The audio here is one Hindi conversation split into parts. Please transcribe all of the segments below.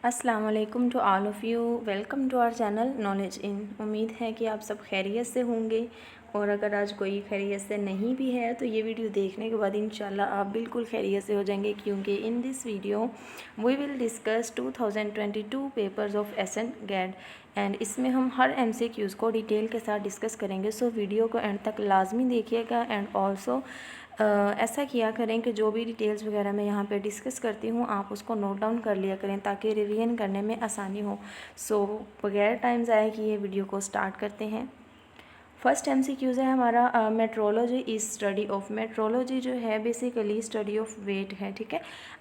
अस्सलाम वालेकुम to all of you. Welcome to our channel knowledge in. उम्मीद है कि आप सब खैरियत से होंगे, और अगर आज कोई खैरियत से नहीं भी है तो ये वीडियो देखने के बाद इंशाल्लाह आप बिल्कुल खैरियत से हो जाएंगे, क्योंकि in this video we will discuss 2022 papers of SN गैड एंड इसमें हम हर MCQs को डिटेल के साथ डिस्कस करेंगे। सो वीडियो को एंड तक लाजमी देखिएगा एंड ऑल्सो ऐसा किया करें कि जो भी डिटेल्स वगैरह मैं यहाँ पे डिस्कस करती हूँ आप उसको नोट डाउन कर लिया करें ताकि रिवीजन करने में आसानी हो। सो बगैर टाइम ज़ाया किए वीडियो को स्टार्ट करते हैं। फर्स्ट MCQs है हमारा metrology is study of. Metrology जो है बेसिकली स्टडी ऑफ वेट है, ठीक है।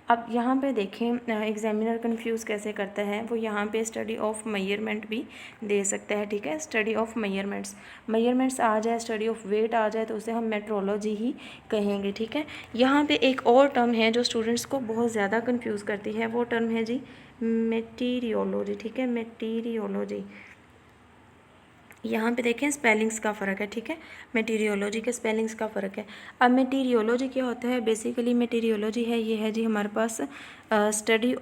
अब यहाँ पे देखें एग्जामिनर कंफ्यूज कैसे करता है, वो यहाँ पे स्टडी ऑफ मेजरमेंट भी दे सकता है, ठीक है। स्टडी ऑफ मेजरमेंट्स आ जाए, स्टडी ऑफ वेट आ जाए तो उसे हम मेट्रोलॉजी ही कहेंगे, ठीक है। यहाँ पे एक और टर्म है जो स्टूडेंट्स को बहुत ज़्यादा कन्फ्यूज़ करती है, वो टर्म है जी मेटीरियोलॉजी, ठीक है। मेटीरियोलॉजी, यहाँ पे देखें स्पेलिंग्स का फ़र्क है, ठीक है। मटीरियोलॉजी के स्पेलिंग्स का फ़र्क है। अब मटीरियोलॉजी क्या होता है, बेसिकली मटीरियोलॉजी है ये है जी हमारे पास स्टडी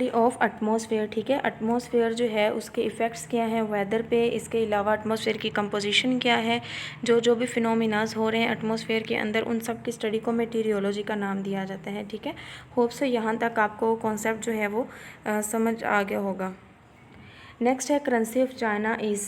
ऑफ एटमॉस्फेयर, ठीक है। एटमॉस्फेयर जो है उसके इफ़ेक्ट्स क्या हैं वेदर पे, इसके अलावा एटमॉस्फेयर की कंपोजिशन क्या है, जो भी फिनोमिनाज हो रहे हैं एटमॉस्फेयर के अंदर, उन सब की स्टडी को मटीरियोलॉजी का नाम दिया जाता है, ठीक है। होप सो यहाँ तक आपको कॉन्सेप्ट जो है वो समझ आ गया होगा। नेक्स्ट है currency of China is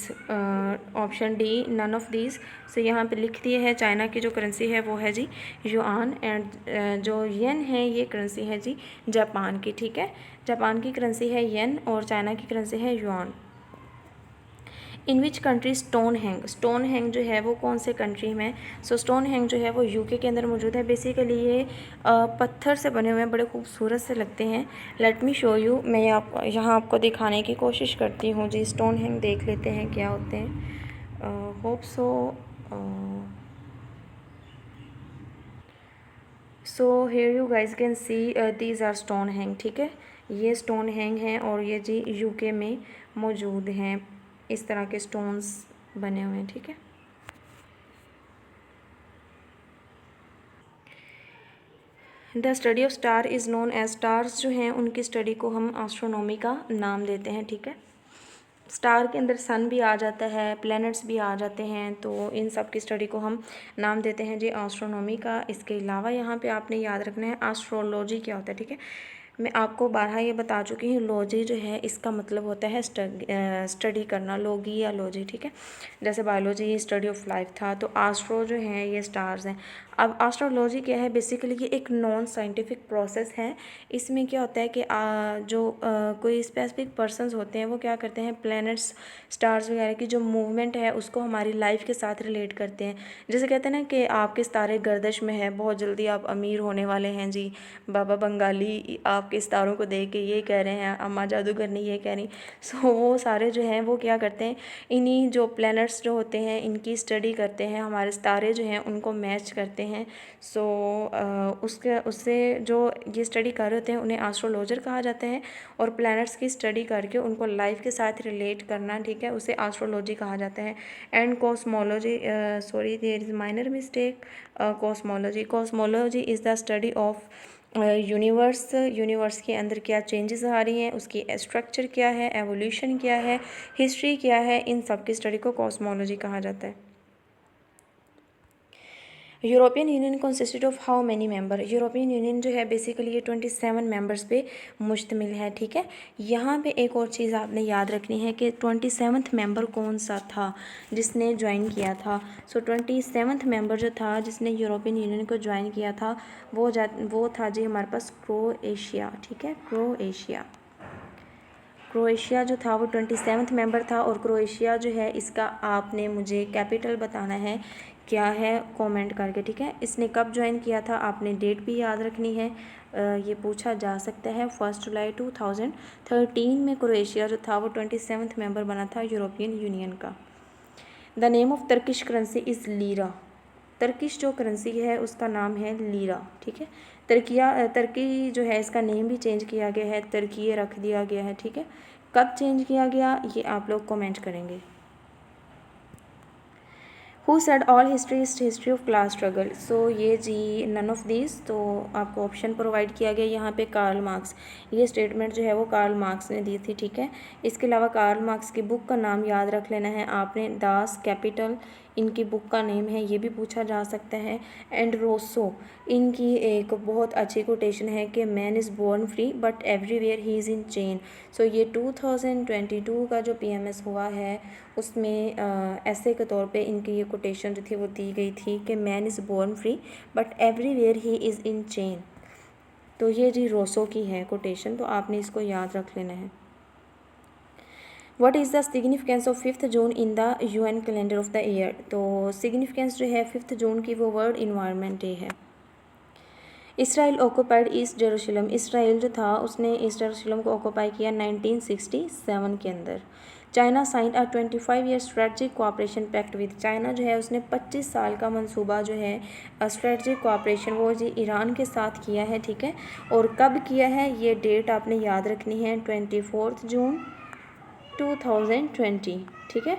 option D none of these. So यहाँ पे लिख दिए है चाइना की जो करेंसी है वो है जी युआन, एंड जो येन है ये करेंसी है जी जापान की, ठीक है। जापान की करेंसी है येन और चाइना की करेंसी है yuan. In which country stone hang जो है वो कौन से कंट्री में। सो स्टोन हैंग जो है वो यूके के अंदर मौजूद है। बेसिकली ये पत्थर से बने हुए हैं, बड़े खूबसूरत से लगते हैं। लेट मी शो यू, मैं यहाँ आपको दिखाने की कोशिश करती हूँ जी। स्टोन हैंग देख लेते हैं क्या होते हैं। Hope so here you guys can see these are Stonehenge, ठीक है। ये स्टोन हैंग हैं और ये जी यूके में मौजूद हैं, इस तरह के स्टोन्स बने हुए हैं, ठीक है। The study of star is known as, stars जो हैं उनकी स्टडी को हम एस्ट्रोनॉमी का नाम देते हैं, ठीक है। स्टार के अंदर सन भी आ जाता है, प्लैनेट्स भी आ जाते हैं, तो इन सब की स्टडी को हम नाम देते हैं जी एस्ट्रोनॉमी का। इसके अलावा यहाँ पे आपने याद रखना है एस्ट्रोलॉजी क्या होता है, ठीक है। मैं आपको बारहा ये बता चुकी हूँ, लॉजी जो है इसका मतलब होता है स्टडी करना, लॉगी या लॉजी, ठीक है। जैसे बायोलॉजी स्टडी ऑफ लाइफ था, तो एस्ट्रो जो है ये स्टार्स हैं। अब एस्ट्रोलॉजी क्या है, बेसिकली ये एक नॉन साइंटिफिक प्रोसेस है। इसमें क्या होता है कि कोई स्पेसिफिक पर्सन्स होते हैं वो क्या करते हैं, प्लैनेट्स स्टार्स वगैरह की जो मूवमेंट है उसको हमारी लाइफ के साथ रिलेट करते हैं। जैसे कहते हैं ना कि आपके सितारे गर्दिश में है, बहुत जल्दी आप अमीर होने वाले हैं जी। बाबा बंगाली आपके सितारों को देख के ये कह रहे हैं, अम्मा जादूगरनी ये कह रही। सो वो सारे जो हैं वो क्या करते हैं, इन्हीं जो प्लैनेट्स जो होते हैं इनकी स्टडी करते हैं, हमारे सितारे जो हैं उनको मैच करते हैं। सो उससे जो ये स्टडी कर रहे होते हैं उन्हें एस्ट्रोलॉजर कहा जाता है, और प्लैनेट्स की स्टडी करके उनको लाइफ के साथ रिलेट करना, ठीक है, उसे एस्ट्रोलॉजी कहा जाता है। And cosmology, sorry there is minor mistake, cosmology is the study of universe के अंदर क्या चेंजेस आ रही हैं, उसकी स्ट्रक्चर क्या है, एवोल्यूशन क्या है, हिस्ट्री क्या है, इन सब की स्टडी को कॉस्मोलॉजी कहा जाता है। European union consisted of how many member. European union जो है बेसिकली ये 27 मेंबर्स पे मुश्तमिल है, ठीक है। यहाँ पे एक और चीज़ आपने याद रखनी है कि 27th मेंबर कौन सा था जिसने ज्वाइन किया था। सो 27th मेंबर जो था जिसने यूरोपियन यूनियन को ज्वाइन किया था वो था जी हमारे पास क्रोएशिया, ठीक है। क्रोएशिया जो था वो 27th मेंबर था, और क्रोएशिया जो है इसका आपने मुझे कैपिटल बताना है क्या है कमेंट करके, ठीक है। इसने कब ज्वाइन किया था आपने डेट भी याद रखनी है, ये पूछा जा सकता है। 1 जुलाई 2013 में क्रोएशिया जो था वो 27th मेंबर बना था यूरोपियन यूनियन का। The name of Turkish currency is lira. Turkish जो करेंसी है उसका नाम है लीरा, ठीक है। तुर्की जो है इसका नेम भी चेंज किया गया है, तुर्की रख दिया गया है, ठीक है। कब चेंज किया गया ये आप लोग कमेंट करेंगे। Who said all history is history of class struggle. So ये जी नन ऑफ दिस, तो आपको ऑप्शन प्रोवाइड किया गया यहाँ पे कार्ल मार्क्स। ये स्टेटमेंट जो है वो कार्ल मार्क्स ने दी थी, ठीक है। इसके अलावा कार्ल मार्क्स की बुक का नाम याद रख लेना है आपने, दास कैपिटल इनकी बुक का नेम है, ये भी पूछा जा सकता है। एंड रोसो, इनकी एक बहुत अच्छी कोटेशन है कि man is born free but everywhere he is in chain. So ये 2022 का जो PMS हुआ है उसमें ऐसे के तौर पे इनकी ये कोटेशन जो थी वो दी गई थी कि man is born free but everywhere he is in chain. तो ये जी रोसो की है कोटेशन, तो आपने इसको याद रख लेना है। What is the significance of 5th June in the UN calendar of the year. तो सिग्निफिकेंस जो है 5th जून की वो वर्ल्ड इन्वायरमेंट डे है। Israel occupied east Jerusalem, Israel जो था उसने ईस्ट जेरूशलम को ऑक्यूपाई किया 1967 के अंदर। China sign a 25 year strategic cooperation pact with, China जो है उसने 25 साल का मंसूबा जो है स्ट्रेटजिक कोऑपरेशन वो जी ईरान के साथ किया है, ठीक है। और कब किया है ये डेट आपने याद रखनी है, 24 जून 2020, ठीक है।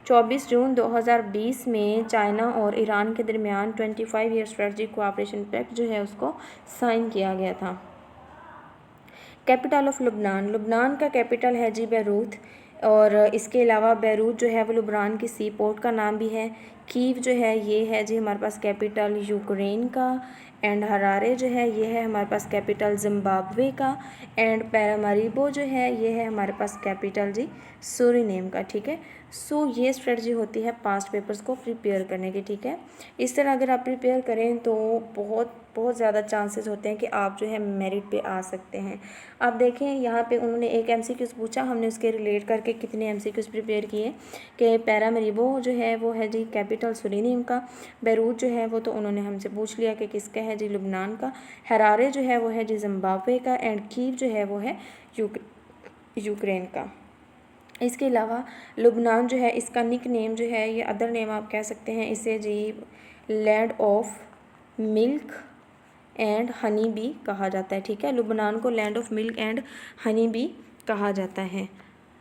24 जून 2020 में चाइना और ईरान के दरमियान 25 ईयर स्ट्रेटजिक कोऑपरेशन पैक्ट जो है उसको साइन किया गया था। कैपिटल ऑफ लुबनान, लुबनान का कैपिटल है जी बैरूत, और इसके अलावा बैरूत जो है वो लुबनान की सी पोर्ट का नाम भी है। कीव जो है ये है जी हमारे पास कैपिटल यूक्रेन का। एंड हरारे जो है ये है हमारे पास कैपिटल जिम्बाब्वे का। एंड पैरामारीबो जो है ये है हमारे पास कैपिटल जी सूरीनेम का, ठीक है। सो ये स्ट्रेटजी होती है पास्ट पेपर्स को प्रिपेयर करने की, ठीक है। इस तरह अगर आप प्रिपेयर करें तो बहुत बहुत ज़्यादा चांसेस होते हैं कि आप जो है मेरिट पे आ सकते हैं। आप देखें यहाँ पे उन्होंने एक MCQs पूछा, हमने उसके रिलेट करके कितने MCQs प्रिपेयर किए कि पैरामारीबो जो है वो है जी कैपिटल सूरीनेम का। बैरूत जो है वो तो उन्होंने हमसे पूछ लिया कि किसका है जी, लुबनान का। हरारे जो है वो है जी जिम्बाब्वे का। एंड कीव जो है वो है यूक्रेन का। इसके अलावा लुबनान जो है इसका निक नेम जो है ये अदर नेम आप कह सकते हैं इसे जी land of milk and honey भी कहा जाता है, ठीक है। लुबनान को land of milk and honey भी कहा जाता है।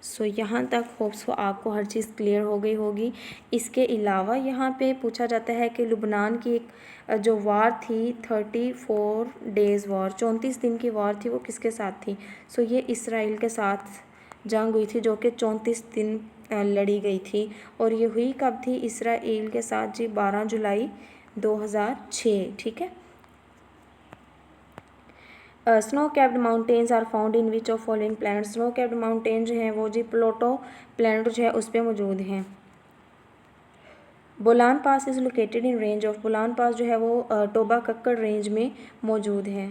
सो यहाँ तक होप्स को आपको हर चीज़ क्लियर हो गई होगी। इसके अलावा यहाँ पे पूछा जाता है कि लुबनान की एक जो वार थी 34 डेज़ वार, 34 दिन की वार थी, वो किसके साथ थी। सो ये इसराइल के साथ जंग हुई थी जो कि 34 दिन लड़ी गई थी। और ये हुई कब थी इसराइल के साथ जी, 12 जुलाई 2006, ठीक है। Snow capped mountains are found in which of following planet, snow capped mountain जो हैं वो जी प्लूटो प्लैनेट जो है उस पर मौजूद हैं। Bolan pass is located in range of, Bolan pass जो है वो टोबा कक्कड़ रेंज में मौजूद है।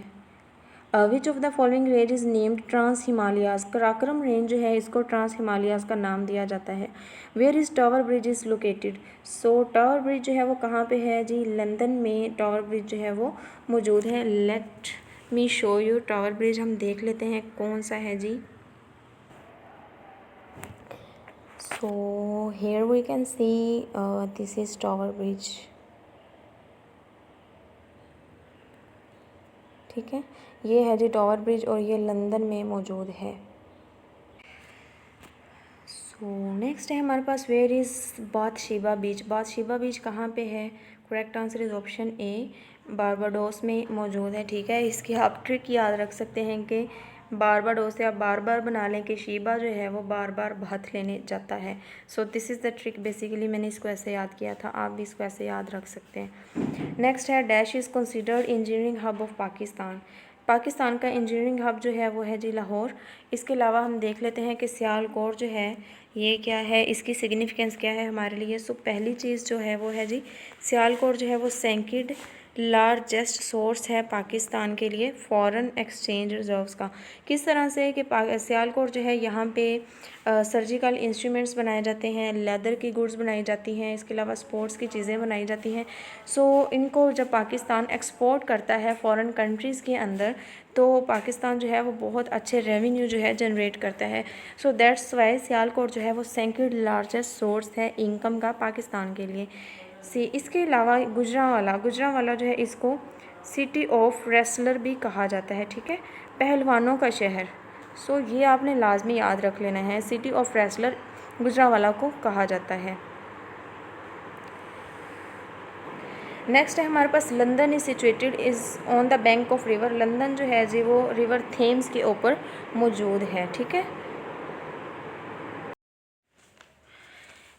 Which of the following range is named trans Himalayas, Karakoram range जो है इसको ट्रांस हिमालयाज़ का नाम दिया जाता है। Where is Tower Bridge is located, so Tower Bridge जो है वो कहाँ पे है जी, लंदन में टावर ब्रिज जो है वो मौजूद है। Let me show you Tower Bridge, हम देख लेते हैं कौन सा है जी। So here we can see this is Tower Bridge, ठीक है। ये है जी टावर ब्रिज और ये लंदन में मौजूद है। सो नेक्स्ट है हमारे पास वेयर इज़ बाथशेबा बीच, बाथशेबा बीच कहाँ पे है, correct answer is option A, Barbados में मौजूद है, ठीक है। इसकी आप ट्रिक याद रख सकते हैं कि बारबाडोस से आप बार बार बना लें कि शीबा जो है वो बार बार बाथ लेने जाता है। So this is the trick, basically मैंने इसको ऐसे याद किया था, आप भी इसको ऐसे याद रख सकते हैं। नेक्स्ट है dash is considered engineering hub of Pakistan, Pakistan का इंजीनियरिंग हब जो है वो है जी लाहौर। इसके अलावा हम देख लेते हैं कि सियालकोट जो है ये क्या है, इसकी सिग्निफिकेंस क्या है हमारे लिए। सो पहली चीज़ जो है वो है जी सियालकोट जो है वो सेकेंड लार्जेस्ट सोर्स है पाकिस्तान के लिए फॉरेन एक्सचेंज रिजर्व्स का। किस तरह से कि सियालकोट जो है यहाँ पे सर्जिकल इंस्ट्रूमेंट्स बनाए जाते हैं, लेदर की गुड्स बनाई जाती हैं, इसके अलावा स्पोर्ट्स की चीज़ें बनाई जाती हैं। सो इनको जब पाकिस्तान एक्सपोर्ट करता है फॉरेन कंट्रीज़ के अंदर तो पाकिस्तान जो है वो बहुत अच्छे रेवेन्यू जो है जनरेट करता है। सो दैट्स वाई सियालकोट जो है वो सेकंड लार्जेस्ट सोर्स है इनकम का पाकिस्तान के लिए। इसके अलावा गुजरांवाला जो है इसको सिटी ऑफ रेसलर भी कहा जाता है, ठीक है, पहलवानों का शहर। सो ये आपने लाजमी याद रख लेना है, सिटी ऑफ रेसलर गुजरांवाला को कहा जाता है। नेक्स्ट है हमारे पास London is situated is on the bank of river. London जो है जी वो रिवर थेम्स के ऊपर मौजूद है, ठीक है।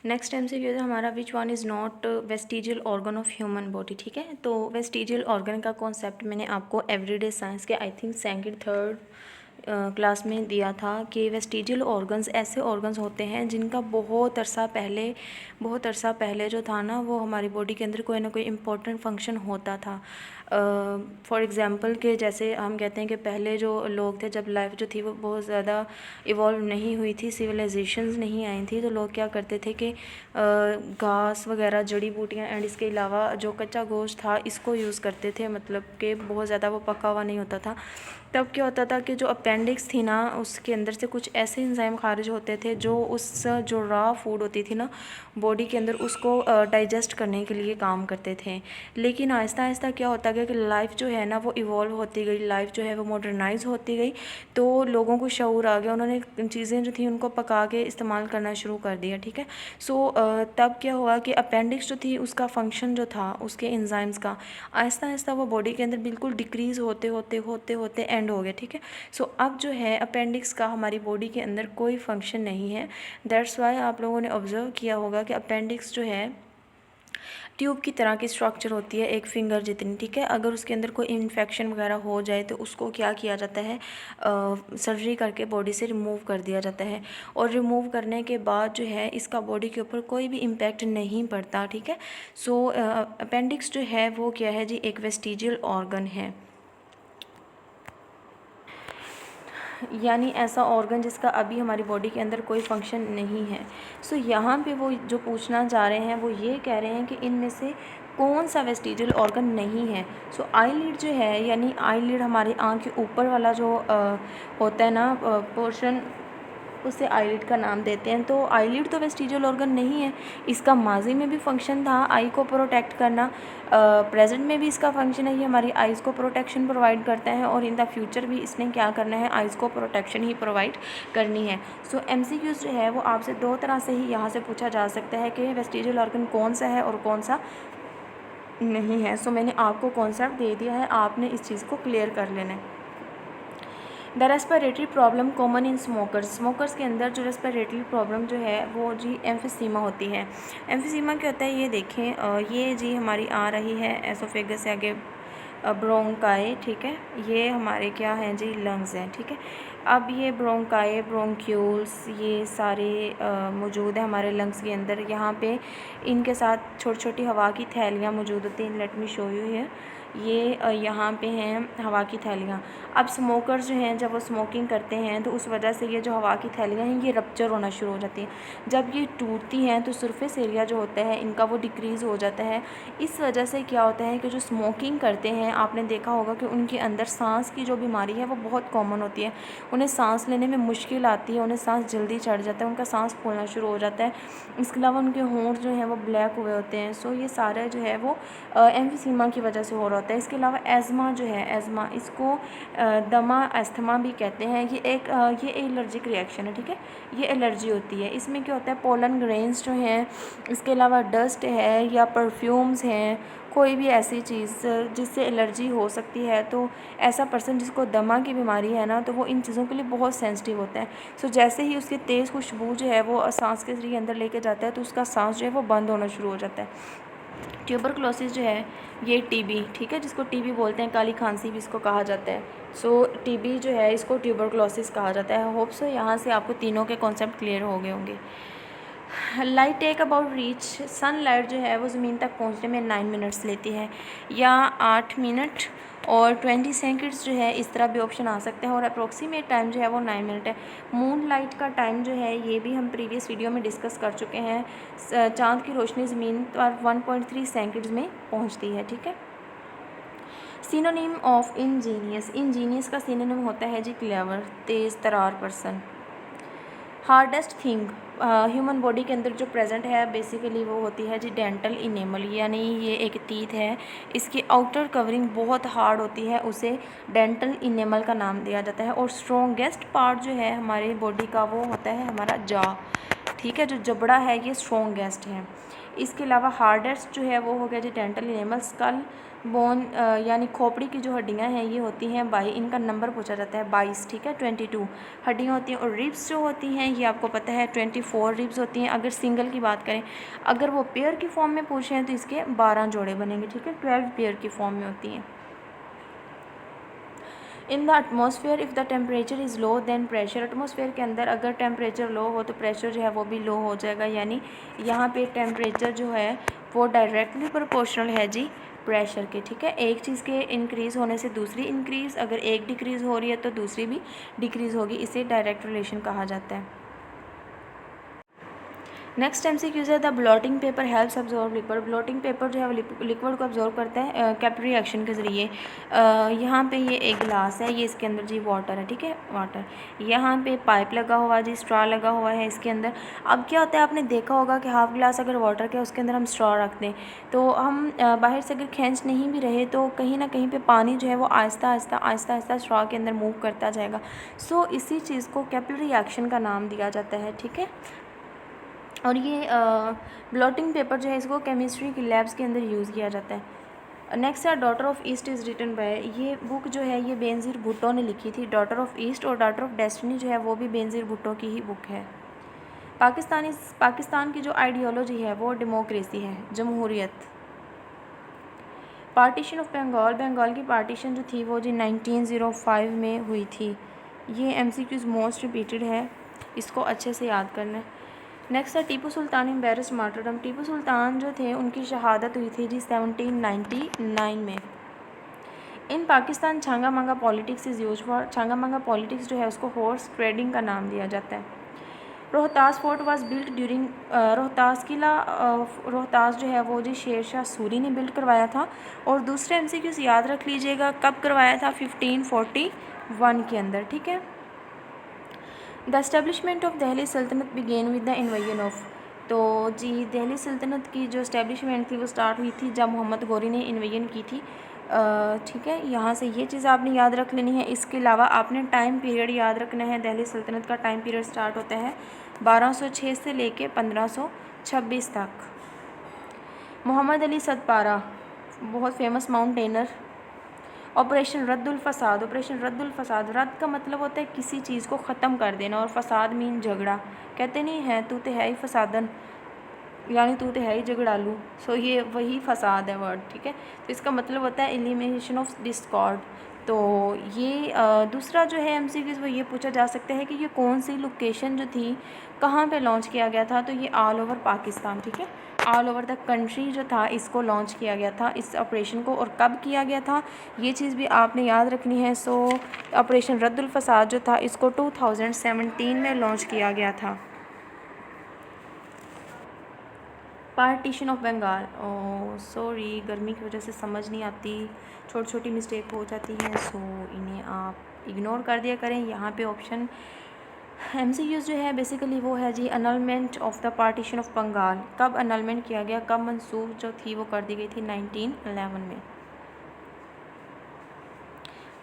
नेक्स्ट MCQ है हमारा, which one is not vestigial organ of human body, ठीक है। तो वेस्टिजियल ऑर्गन का कॉन्सेप्ट मैंने आपको एवरीडे साइंस के I think second third class में दिया था कि वेस्टिजियल ऑर्गन्स ऐसे ऑर्गन्स होते हैं जिनका बहुत अरसा पहले जो था ना वो हमारी बॉडी के अंदर कोई ना कोई इम्पोर्टेंट फंक्शन होता था। फॉर एग्ज़ाम्पल कि जैसे हम कहते हैं कि पहले जो लोग थे, जब लाइफ जो थी वो बहुत ज़्यादा इवॉल्व नहीं हुई थी, सिविलाइजेशंस नहीं आई थी, तो लोग क्या करते थे कि घास वगैरह, जड़ी बूटियाँ एंड इसके अलावा जो कच्चा गोश्त था इसको यूज़ करते थे, मतलब कि बहुत ज़्यादा वो पका हुआ नहीं होता था। तब क्या होता था कि जो अपेंडिक्स थी ना उसके अंदर से कुछ ऐसे एंजाइम खारिज होते थे जो जो रॉ फूड होती थी ना बॉडी के अंदर उसको डाइजेस्ट करने के लिए काम करते थे। लेकिन आहिस्ता आहिस्ता क्या होता गया कि लाइफ जो है ना वो इवॉल्व होती गई, लाइफ जो है वो मॉडर्नाइज होती गई, तो लोगों को शऊर आ गया, उन्होंने चीज़ें जो थी उनको पका के इस्तेमाल करना शुरू कर दिया, ठीक है। सो तब क्या हुआ कि अपेंडिक्स जो थी उसका फंक्शन जो था उसके एंजाइम्स का आहिस्ता आहिस्ता वो बॉडी के अंदर बिल्कुल डिक्रीज़ होते एंड हो गया, ठीक है। सो अब जो है अपेंडिक्स का हमारी बॉडी के अंदर कोई फंक्शन नहीं है। दैट्स वाई आप लोगों ने ऑब्ज़र्व किया होगा कि अपेंडिक्स जो है ट्यूब की तरह की स्ट्रक्चर होती है, एक फिंगर जितनी, ठीक है। अगर उसके अंदर कोई इन्फेक्शन वगैरह हो जाए तो उसको क्या किया जाता है, सर्जरी करके बॉडी से रिमूव कर दिया जाता है, और रिमूव करने के बाद जो है इसका बॉडी के ऊपर कोई भी इम्पैक्ट नहीं पड़ता, ठीक है। सो अपेंडिक्स जो है वो क्या है जी, एक वेस्टिजियल ऑर्गन है, यानी ऐसा ऑर्गन जिसका अभी हमारी बॉडी के अंदर कोई फंक्शन नहीं है। सो यहाँ पे वो जो पूछना चाह रहे हैं वो ये कह रहे हैं कि इनमें से कौन सा वेस्टिजियल ऑर्गन नहीं है। सो आईलिड जो है, यानी आईलिड हमारी आँख के ऊपर वाला जो होता है ना पोर्शन, उसे आईलिड का नाम देते हैं। तो आईलिड तो वेस्टिजियल ऑर्गन नहीं है, इसका माजी में भी फंक्शन था आई को प्रोटेक्ट करना, प्रेजेंट में भी इसका फंक्शन है, ये हमारी आइज़ को प्रोटेक्शन प्रोवाइड करता है, और इन द फ्यूचर भी इसने क्या करना है, आइज़ को प्रोटेक्शन ही प्रोवाइड करनी है। सो MCQs जो है वो आपसे दो तरह से ही यहाँ से पूछा जा सकता है कि वेस्टिजियल ऑर्गन कौन सा है और कौन सा नहीं है। सो मैंने आपको कॉन्सेप्ट दे दिया है, आपने इस चीज़ को क्लियर कर लेना है। The respiratory problem common in smokers के अंदर जो रेस्पिरेटरी प्रॉब्लम जो है वो जी एम्फीसीमा होती है। एम्फीसीमा क्या होता है ये देखें, ये जी हमारी आ रही है एसोफेगस से आगे ब्रोंकाई, ठीक है। ये हमारे क्या हैं जी, लंग्स हैं, ठीक है। अब ये ब्रोंकाई, ब्रोंक्यूल्स, ये सारे मौजूद है हमारे लंग्स के अंदर। यहाँ पे इनके साथ छोटी छोटी हवा की थैलियाँ मौजूद होती हैं। लेट मी शो यू है, ये यहाँ पे हैं हवा की थैलियाँ। अब स्मोकर्स जो हैं जब वो स्मोकिंग करते हैं तो उस वजह से ये जो हवा की थैलियाँ हैं ये रप्चर होना शुरू हो जाती हैं। जब ये टूटती हैं तो सरफेस एरिया जो होता है इनका वो डिक्रीज़ हो जाता है। इस वजह से क्या होता है कि जो स्मोकिंग करते हैं आपने देखा होगा कि उनके अंदर सांस की जो बीमारी है वो बहुत कॉमन होती है, उन्हें सांस लेने में मुश्किल आती है, उन्हें सांस जल्दी चढ़ जाता है, उनका सांस फूलना शुरू हो जाता है। इसके अलावा उनके होंठ जो हैं वो ब्लैक हुए होते हैं। सो ये सारा जो है वो एम्फीसीमा की वजह से हो रहा होता है। इसके अलावा एज़मा जो है, एज़मा इसको दमा अस्थमा भी कहते हैं। ये एलर्जिक रिएक्शन है, ठीक है। ये एलर्जी होती है। इसमें क्या होता है, पोलन ग्रेन्स जो हैं, इसके अलावा डस्ट है या परफ्यूम्स हैं, कोई भी ऐसी चीज़ जिससे एलर्जी हो सकती है, तो ऐसा पर्सन जिसको दमा की बीमारी है ना तो वो इन चीज़ों के लिए बहुत सेंसिटिव होता है। सो जैसे ही उसकी तेज़ खुशबू जो है वो सांस के जरिए अंदर लेके जाता है तो उसका सांस जो है वो बंद होना शुरू हो जाता है। ट्यूबरक्लोसिस जो है ये टीबी, ठीक है, जिसको टीबी बोलते हैं, काली खांसी भी इसको कहा जाता है। सो टीबी जो है इसको ट्यूबरक्लोसिस कहा जाता है। होप सो यहाँ से आपको तीनों के कॉन्सेप्ट क्लियर हो गए होंगे। Light take about reach, sunlight जो है वो ज़मीन तक पहुँचने में 9 मिनट्स लेती है, या 8 मिनट और 20 सेकंड्स जो है, इस तरह भी ऑप्शन आ सकते हैं, और अप्रोक्सीमेट टाइम जो है वो 9 मिनट है। मून लाइट का टाइम जो है ये भी हम प्रीवियस वीडियो में डिस्कस कर चुके हैं। चाँद की रोशनी ज़मीन पर 1.3 सेकंड्स में पहुँचती है, ठीक है। सिनोनिम ऑफ इंजीनियस, इंजीनियस का सिनोनिम होता है जी क्लेवर, तेज़ तरार person. Hardest thing human body के अंदर जो प्रेजेंट है बेसिकली वो होती है जी डेंटल इनेमल, यानी ये एक टीथ है, इसकी आउटर कवरिंग बहुत हार्ड होती है, उसे डेंटल इनेमल का नाम दिया जाता है। और स्ट्रॉन्गेस्ट पार्ट जो है हमारी बॉडी का वो होता है हमारा जॉ, ठीक है, जो जबड़ा है ये स्ट्रॉन्गेस्ट है। इसके अलावा हार्डेस्ट जो है वो हो गया जी डेंटल एनिमल, स्कल बोन यानी खोपड़ी की जो हड्डियाँ हैं ये होती हैं 22, इनका नंबर पूछा जाता है 22, ठीक है, 22 हड्डियाँ होती हैं। और रिब्स जो होती हैं ये आपको पता है 24 रिब्स होती हैं अगर सिंगल की बात करें। अगर वो पेयर की फॉर्म में पूछे हैं तो इसके 12 जोड़े बनेंगे, ठीक है, 12 पेयर की फॉर्म में होती हैं। In the atmosphere if the temperature is low then pressure, atmosphere के अंदर अगर टेम्परेचर लो हो तो प्रेशर जो है वो भी लो हो जाएगा, यानी यहाँ पे टेम्परेचर जो है वो डायरेक्टली प्रोपोर्शनल है जी प्रेशर के, ठीक है। एक चीज़ के इंक्रीज़ होने से दूसरी इंक्रीज़, अगर एक डिक्रीज़ हो रही है तो दूसरी भी डिक्रीज़ होगी, इसे डायरेक्ट रिलेशन कहा जाता है। नेक्स्ट MCQ है the blotting paper helps absorb liquid, blotting paper जो है लिक्विड को अब्जॉर्ब करता है कैपिलरी एक्शन के ज़रिए। यहाँ पे ये एक गिलास है, ये इसके अंदर जी वाटर है, ठीक है, वाटर, यहाँ पे पाइप लगा हुआ जी, स्ट्रॉ लगा हुआ है इसके अंदर। अब क्या होता है आपने देखा होगा कि हाफ गिलास अगर वाटर के उसके अंदर हम स्ट्रॉ रख दें तो हम बाहर से अगर खींच नहीं भी रहे तो कहीं ना कहीं पे पानी जो है वो आहिस्ता आहिस्ता आहिस्ता आहिस्ता स्ट्रॉ के अंदर मूव करता जाएगा। सो इसी चीज़ को कैपिलरी एक्शन का नाम दिया जाता है, ठीक है। और ये ब्लॉटिंग पेपर जो है इसको केमिस्ट्री की लैब्स के अंदर यूज़ किया जाता है। नेक्स्ट है daughter of East is written by, ये बुक जो है ये बेनज़ीर भुट्टो ने लिखी थी। डॉटर ऑफ ईस्ट और डॉटर ऑफ डेस्टिनी जो है वो भी बेनज़ीर भुट्टो की ही बुक है। पाकिस्तान की जो आइडियोलॉजी है वो डेमोक्रेसी है, जमहूरियत। पार्टीशन ऑफ बंगाल, बंगाल की पार्टीशन जो थी वो जी 1905 में हुई थी। ये MCQs मोस्ट रिपीटेड है, इसको अच्छे से याद करना है। नेक्स्ट है टीपू सुल्तान एम्बेरस्ड मार्टरडम, टीपू सुल्तान जो थे उनकी शहादत हुई थी जी 1799 में। इन पाकिस्तान छांगा मांगा politics is use for, Changa मांगा पॉलिटिक्स जो है उसको हॉर्स ट्रेडिंग का नाम दिया जाता है। Rohtas fort was built during, Rohtas किला रोहतास जो है वो जी शेर शाह सूरी ने बिल्ड करवाया था। और दूसरे MCQs याद रख लीजिएगा कब करवाया था, 1541 के अंदर, ठीक है। The establishment of Delhi Sultanate began with the invasion of, तो जी दिल्ली सल्तनत की जो एस्टेब्लिशमेंट थी वो स्टार्ट हुई थी जब मोहम्मद गौरी ने इन्वेजन की थी, ठीक है। यहाँ से ये चीज़ आपने याद रख लेनी है। इसके अलावा आपने टाइम पीरियड याद रखना है, दिल्ली सल्तनत का टाइम पीरियड स्टार्ट होता है 1206 से लेके 1526 तक। मोहम्मद अली सतपारा बहुत फेमस माउंटेनर। ऑपरेशन रद्दुल फसाद, ऑपरेशन रद्दुल फसाद, रद्द का मतलब होता है किसी चीज़ को ख़त्म कर देना और फसाद मीन झगड़ा, कहते नहीं है तू तो है ही फसादन, यानी तू तो है ही झगड़ालू। सो ये वही फसाद है वर्ड, ठीक है। तो इसका मतलब होता है एलिमिनेशन ऑफ डिस्कॉर्ड। तो ये दूसरा जो है MCQ वो ये पूछा जा सकता है कि ये कौन सी लोकेशन जो थी कहाँ पे लॉन्च किया गया था, तो ये ऑल ओवर पाकिस्तान, ठीक है, ऑल ओवर द कंट्री जो था इसको लॉन्च किया गया था इस ऑपरेशन को। और कब किया गया था ये चीज़ भी आपने याद रखनी है। सो ऑपरेशन रद्दुल फसाद जो था इसको 2017 में लॉन्च किया गया था। Partition of Bengal, oh sorry गर्मी की वजह से समझ नहीं आती, छोटी छोटी मिस्टेक हो जाती हैं, सो इन्हें आप इग्नोर कर दिया करें। यहाँ पे ऑप्शन MCQs जो है बेसिकली वो है जी annulment of the partition of Bengal, कब अनलमेंट किया गया, कब मंसूख जो थी वो कर दी गई थी 1911 में।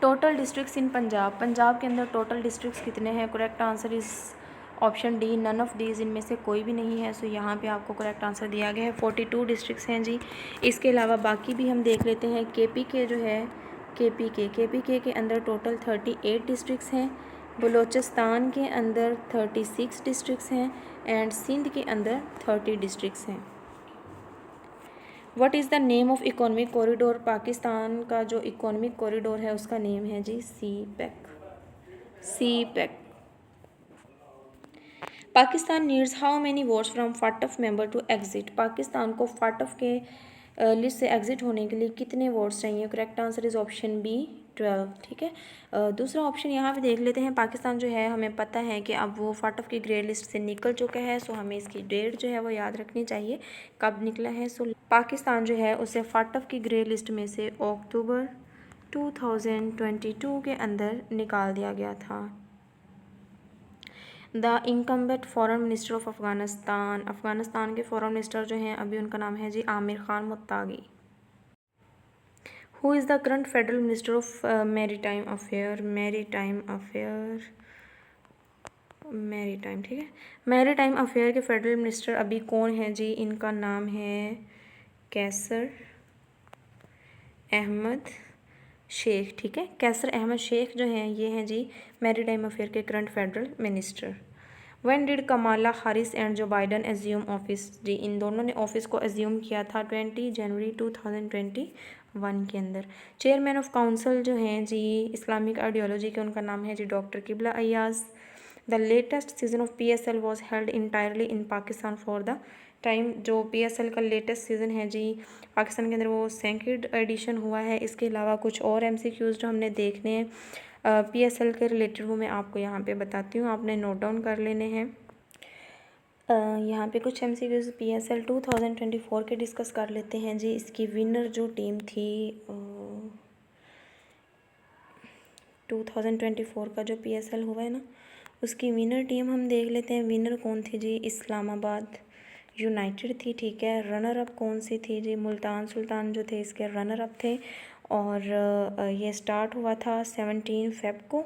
Total districts in Punjab, Punjab के अंदर टोटल डिस्ट्रिक्ट्स कितने हैं, correct answer is option D none of these, इनमें से कोई भी नहीं है। सो यहाँ पे आपको करेक्ट आंसर दिया गया है 42 डिस्ट्रिक्ट्स हैं जी। इसके अलावा बाकी भी हम देख लेते हैं। KPK जो है KPK के अंदर टोटल 38 डिस्ट्रिक्ट्स हैं, बलूचिस्तान के अंदर 36 डिस्ट्रिक्ट्स हैं एंड सिंध के अंदर 30 डिस्ट्रिक्ट्स हैं। What is the name of economic corridor, Pakistan का जो इकोनॉमिक कॉरिडोर है उसका नेम है जी CPEC. Pakistan needs how many votes from FATF member to exit, Pakistan को फाटफ के लिस्ट से एग्जिट होने के लिए कितने वोट्स चाहिए, correct answer is option B 12, ठीक है। दूसरा ऑप्शन यहाँ पे देख लेते हैं। पाकिस्तान जो है हमें पता है कि अब वो फाटफ की ग्रे लिस्ट से निकल चुका है, सो हमें इसकी डेट जो है वो याद रखनी चाहिए कब निकला है। सो पाकिस्तान जो है उसे फाटफ की ग्रे लिस्ट में से अक्टूबर 2022 के अंदर निकाल दिया गया था। The incumbent foreign minister of Afghanistan, Afghanistan के फॉरेन मिनिस्टर जो हैं अभी उनका नाम है जी Amir Khan Muttaqi. Who is the current federal minister of maritime affair, maritime, ठीक है। मैरी टाइम अफेयर के फेडरल मिनिस्टर अभी कौन है जी? इनका नाम है कैसर अहमद शेख, ठीक है। कैसर अहमद शेख जो हैं ये हैं जी मैरी टाइम अफेयर के current federal minister. When did Kamala Haris and जो बाइडन एज्यूम ऑफिस? जी इन दोनों ने ऑफिस को एज्यूम किया था 20 जनवरी 2021 के अंदर। चेयरमैन ऑफ काउंसिल जो हैं जी इस्लामिक आइडियोलॉजी के, उनका नाम है जी डॉक्टर किबला Ayaz. The latest season of PSL was held entirely in Pakistan for the time. जो PSL का लेटेस्ट सीज़न है जी पाकिस्तान के अंदर वो 2nd एडिशन हुआ है। इसके अलावा कुछ और MCQs जो हमने देखने हैं PSL के रिलेटेड वो मैं आपको यहाँ पे बताती हूँ, आपने नोट डाउन कर लेने हैं। यहाँ पे कुछ MCQs PSL 2024 के डिस्कस कर लेते हैं जी। इसकी विनर जो टीम थी 2024 का जो PSL हुआ है ना, उसकी विनर टीम हम देख लेते हैं। विनर कौन थी जी? इस्लामाबाद यूनाइटेड थी, ठीक है। रनर अप कौन सी थी जी? मुल्तान सुल्तान जो थे इसके रनर अप थे। और ये स्टार्ट हुआ था 17 फेब को,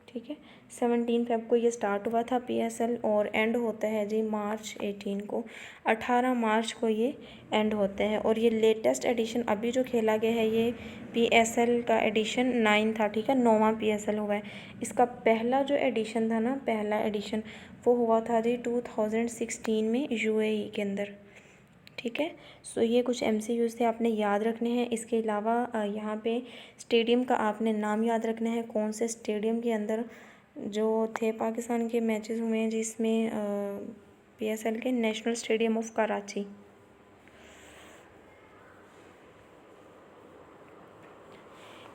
ठीक है। 17 फेब को ये स्टार्ट हुआ था PSL और एंड होता है जी मार्च 18 को, 18 मार्च को ये एंड होता है। और ये लेटेस्ट एडिशन अभी जो खेला गया है ये PSL का एडिशन 9 था, ठीक है। 9वां PSL हुआ है। इसका पहला जो एडिशन था ना, पहला एडिशन वो हुआ था जी 2016 में UAE के अंदर, ठीक है। सो ये कुछ MCQs थे आपने याद रखने हैं। इसके अलावा यहाँ पे स्टेडियम का आपने नाम याद रखना है, कौन से स्टेडियम के अंदर जो थे पाकिस्तान के मैचेस हुए हैं जिसमें PSL के national stadium of Karachi.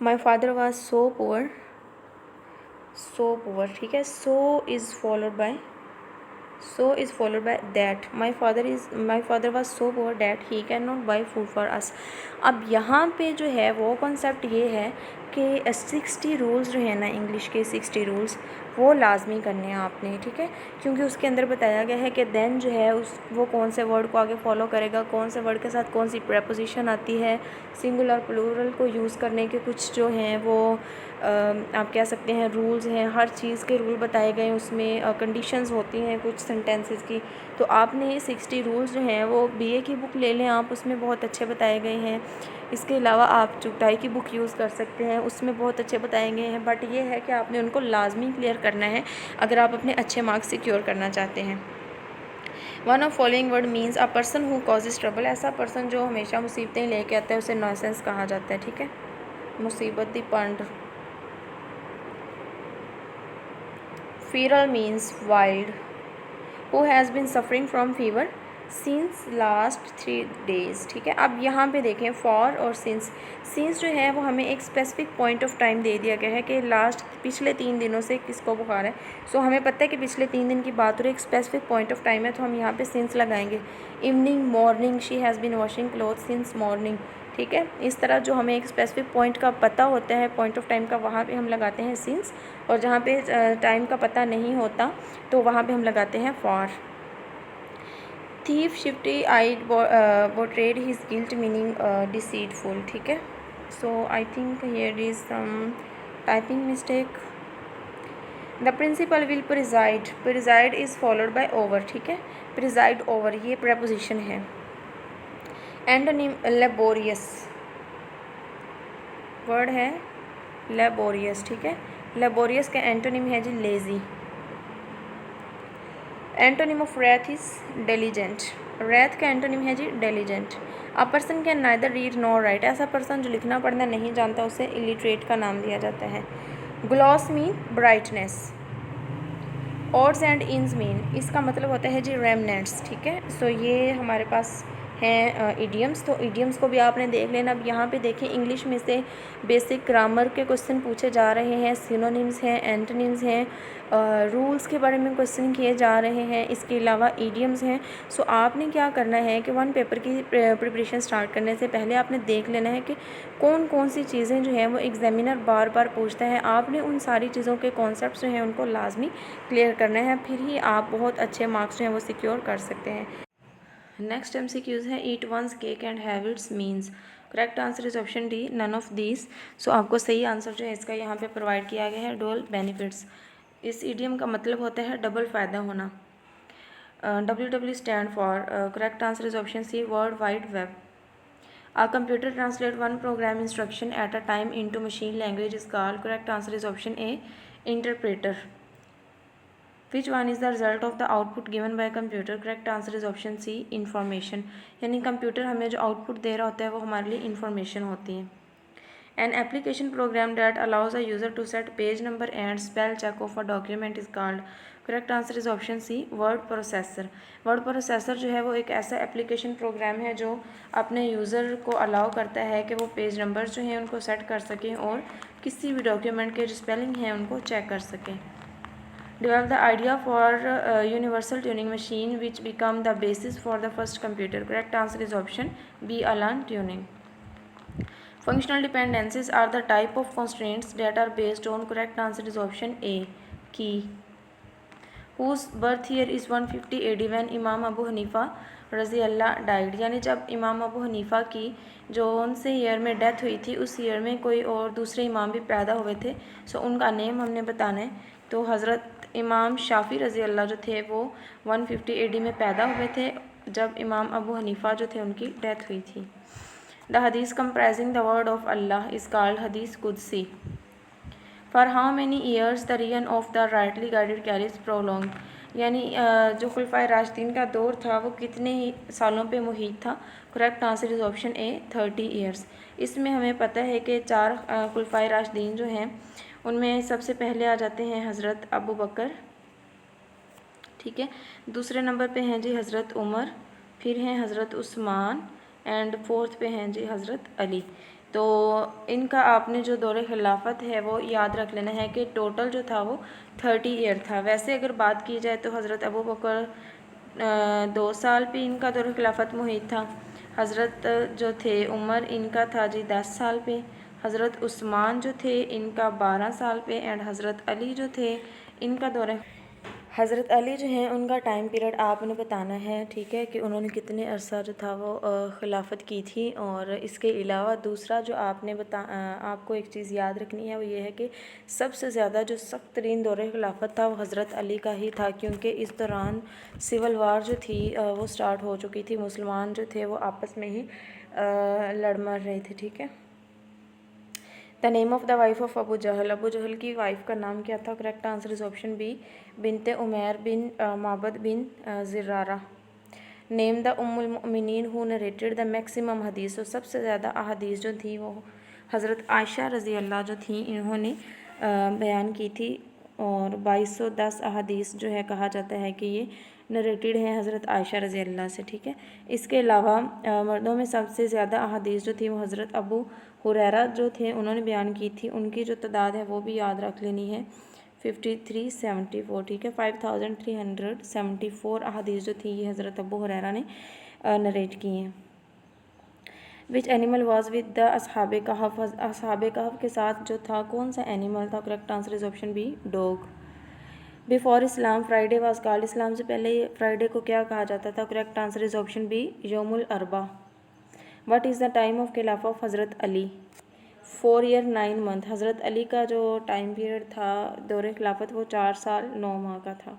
My father was so poor, ठीक है। So is followed bye that my father was so poor that he cannot buy food for us। अब यहाँ पे जो है वो कॉन्सेप्ट ये है कि 60 रूल्स जो है ना, इंग्लिश के 60 रूल्स वो लाजमी करने हैं आपने, ठीक है। क्योंकि उसके अंदर बताया गया है कि देन जो है वो कौन से वर्ड को आगे फॉलो करेगा, कौन से वर्ड के साथ कौन सी प्रेपोजिशन आती है, सिंगुलर प्लूरल को यूज़ करने के कुछ जो हैं वो आप कह सकते हैं रूल्स हैं। हर चीज़ के रूल बताए गए हैं, उसमें कंडीशंस होती हैं कुछ सेंटेंसेस की। तो आपने 60 रूल्स जो हैं वो BA की बुक ले लें आप, उसमें बहुत अच्छे बताए गए हैं। इसके अलावा आप चुगताई की बुक यूज़ कर सकते हैं, उसमें बहुत अच्छे बताए गए हैं। बट ये है कि आपने उनको लाजमी क्लियर करना है अगर आप अपने अच्छे मार्क्स सिक्योर करना चाहते हैं। One of following word means a person who causes trouble. ऐसा पर्सन जो हमेशा मुसीबतें लेके आता है उसे नॉनसेंस कहा जाता है, ठीक है। मुसीबत दी पंड। Feral means wild. Who has been suffering from fever since last 3 days, ठीक है। अब यहाँ पे देखें फॉर और सिंस जो है वो हमें एक स्पेसिफिक पॉइंट ऑफ टाइम दे दिया गया है कि लास्ट पिछले 3 दिनों से किसको बुखार है। सो हमें पता है कि पिछले 3 दिन की बात हो रही है, एक स्पेसिफिक पॉइंट ऑफ टाइम है, तो हम यहाँ पे सिंस लगाएंगे। Evening, morning, she has been washing cloth since morning, ठीक है। इस तरह जो हमें एक स्पेसिफिक पॉइंट का पता होता है, पॉइंट ऑफ टाइम का, वहाँ पे हम लगाते हैं सिंस। और जहाँ पे टाइम का पता नहीं होता तो वहाँ पे हम लगाते हैं for. Thief shifty eyed portrayed his guilt meaning deceitful, ठीक है। So I think here is some typing mistake. The principal will preside is followed by over, ठीक है। प्रिजाइड ओवर ये प्रेपोजिशन है। एंटोनिम लेबोरियस, वर्ड है लेबोरियस, ठीक है। लेबोरियस का एंटोनिम है जी lazy. Antonym of wrath is diligent. Wrath का एंटोनिम है जी diligent. A person can neither read nor write. ऐसा पर्सन जो लिखना पढ़ना नहीं जानता उसे इलिटरेट का नाम दिया जाता है। Gloss mean brightness. Odds and ends mean, इसका मतलब होता है जी रेमनेंट्स, ठीक है। सो ये हमारे पास हैं इडियम्स, तो इडियम्स को भी आपने देख लेना। अब यहाँ पे देखें इंग्लिश में से बेसिक ग्रामर के क्वेश्चन पूछे जा रहे हैं, सिनोनिम्स हैं, एंटोनिम्स हैं, रूल्स के बारे में क्वेश्चन किए जा रहे हैं, इसके अलावा इडियम्स हैं। सो आपने क्या करना है कि वन पेपर की प्रिपरेशन स्टार्ट करने से पहले आपने देख लेना है कि कौन कौन सी चीज़ें जो हैं वो एग्जामिनर बार बार पूछता है। आपने उन सारी चीज़ों के कॉन्सेप्ट जो हैं उनको लाजमी क्लियर करना है, फिर ही आप बहुत अच्छे मार्क्स जो हैं वो सिक्योर कर सकते हैं। नेक्स्ट MCQs है eat one's cake and have its means. Correct answer is option D, none of these. So आपको सही आंसर जो है इसका यहाँ पे प्रोवाइड किया गया है, डोल बेनिफिट्स। इस इडियम का मतलब होता है डबल फ़ायदा होना। WW stand for, correct answer is option C, world wide web. A computer translate one program instruction at a time into machine language is called, correct answer is option A, interpreter. Which one is the result of the output given by computer, correct answer is option C, information. यानी कंप्यूटर हमें जो आउटपुट दे रहा होता है वो हमारे लिए इंफॉर्मेशन होती है। An application program that allows a user to set page number and spell check of a document is called, correct answer is option C, word processor. Word processor जो है वो एक ऐसा एप्लीकेशन प्रोग्राम है जो अपने यूज़र को अलाउ करता है कि वो पेज नंबर्स जो हैं उनको सेट कर सकें और किसी भी डॉक्यूमेंट के जो स्पेलिंग हैं उनको चेक कर सकें। Develop the idea for universal tuning machine which become the basis for the first computer. Correct answer is option B, Alan Turing. Functional dependencies are the type of constraints that are based on, correct answer is option A, key. Whose birth year is 150 AD when इमाम अबू हनीफ़ा रज़ी अल्लाह डाइड, यानी जब इमाम अबू हनीफ़ा की जो उनसे ईयर में डेथ हुई थी उस ईयर में कोई और दूसरे इमाम भी पैदा हुए थे, सो उनका नेम हमने बताना है। तो हज़रत इमाम शाफ़ी रज़ी अल्लाह जो थे वो 150 AD में पैदा हुए थे जब इमाम अबू हनीफ़ा जो थे उनकी डेथ हुई थी। The hadith comprising the word of Allah is called hadith qudsi. For how many years the reign of the rightly guided carriage prolong, यानी जो खुलफाए राशिदीन का दौर था वो कितने ही सालों पे मुहित था। Correct answer is option A, 30 years. इसमें हमें पता है कि 4 खुलफाए राशिदीन जो हैं उनमें सबसे पहले आ जाते हैं हज़रत अबू बकर, ठीक है, दूसरे नंबर पे हैं जी हज़रत उमर, फिर हैं हज़रत उस्मान एंड फोर्थ पे हैं जी हज़रत अली। तो इनका आपने जो दौर खिलाफत है वो याद रख लेना है कि टोटल जो था वो 30 ईयर था। वैसे अगर बात की जाए तो हज़रत अबू बकर 2 साल पे इनका दौर खिलाफत मुहित था, हज़रत जो थे उमर इनका था जी 10 साल पे, हज़रत उस्मान जो थे इनका 12 साल पे एंड हज़रत अली जो थे इनका दौर, हज़रत अली जो हैं उनका टाइम पीरियड आपने बताना है, ठीक है, कि उन्होंने कितने अरसा जो था वो खिलाफत की थी। और इसके अलावा दूसरा जो आपने आपको एक चीज़ याद रखनी है वो ये है कि सबसे ज़्यादा जो सख्त तरीन दौर खिलाफत था वो हज़रत अली का ही था, क्योंकि इस दौरान सिविल वार जो थी वो स्टार्ट हो चुकी थी, मुसलमान जो थे वो आपस में ही लड़ मर रहे थे, ठीक है। The name of the wife of Abu Jahl, Abu Jahl की वाइफ का नाम क्या था? Correct answer is option B, Binte Umair bin Mabad bin Zirara. Name the Ummul Mumineen who narrated the maximum hadith, तो सबसे ज़्यादा अहादीस जो थी वो हज़रत आयशा रज़ी अल्लाह जो थी इन्होंने बयान की थी, और 2210 अहादीस जो है कहा जाता है कि ये नरेटेड हैं हज़रत आयशा रज़ी अल्लाह से, ठीक है। इसके अलावा मर्दों में सबसे ज़्यादा अहादीस जो थी वो हज़रत अबू हुरैरा जो थे उन्होंने बयान की थी, उनकी जो तादाद है वो भी याद रख लेनी है, 5374, ठीक है, 5374 अहादीस जो थी ये हज़रत अबू हुरैरा ने नरेट की हैं। Which animal was with the Ashabe Kahf, Ashabe Kahf के साथ जो था कौन सा एनिमल था? Correct answer is option B, dog. Before Islam Friday was called, Islam से पहले फ्राइडे को क्या कहा जाता था? Correct answer is option B, Yaumul Arba. What is the time of khilafat of Hazrat Ali? 4 year 9 month. हज़रत अली का जो टाइम पीरियड था दौरे खिलाफत वो 4 साल 9 माह का था।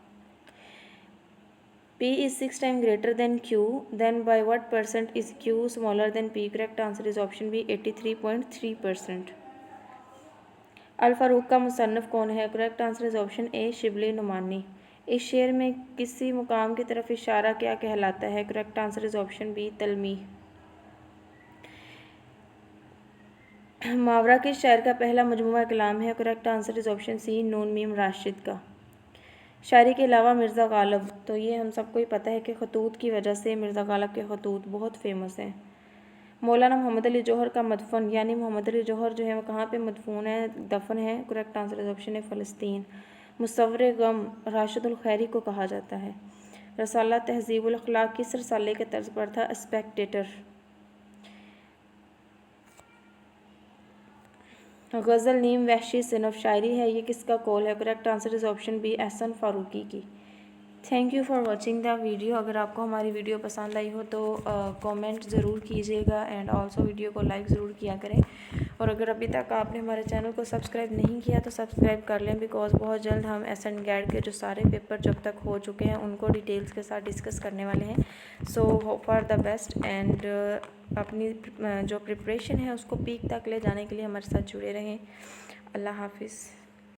P is 6 times greater than Q, then by what percent is Q smaller than P? Correct answer is option B, 83.3%. अल फ़ारूक का मुसन्नफ़ कौन है? Correct answer is option A, Shibli Nomani. इस शेर में किसी मुकाम की तरफ इशारा क्या कहलाता है? Correct answer is option B, तलमीह। मावरा किस शायर का पहला मजमूआ कलाम है? Correct answer is option C, Noon Meem Rashid का। शायरी के अलावा मिर्ज़ा गालिब, तो ये हम सबको ही पता है कि खतूत की वजह से मिर्ज़ा गालिब के खतूत बहुत फेमस हैं। मौलाना मोहम्मद अली जौहर का मदफन, यानी मोहम्मद अली जौहर जो है वो कहाँ पे मदफून है, दफन है? करेक्ट आंसर इज़ ऑप्शन है, फ़लस्तीन। मुसव्विर गम राशिदुल खैरी को कहा जाता है। रसाला तहज़ीबुल अखलाक किस रसाले के तर्ज पर था? स्पेक्टेटर। गज़ल नीम वहशी सिनफ शायरी है, ये किसका कौल है? Correct answer is option B, Ahsan Farooqui की, thank you for watching the video. अगर आपको हमारी वीडियो पसंद आई हो तो कमेंट ज़रूर कीजिएगा एंड ऑल्सो वीडियो को लाइक ज़रूर किया करें। और अगर अभी तक आपने हमारे चैनल को सब्सक्राइब नहीं किया तो सब्सक्राइब कर लें, बिकॉज़ बहुत जल्द हम एसएन गैड के जो सारे पेपर जब तक हो चुके हैं उनको डिटेल्स के साथ डिस्कस करने वाले हैं। So hope for the best and अपनी जो प्रिपरेशन है उसको पीक तक ले जाने के लिए हमारे साथ जुड़े रहें। अल्लाह हाफिज़।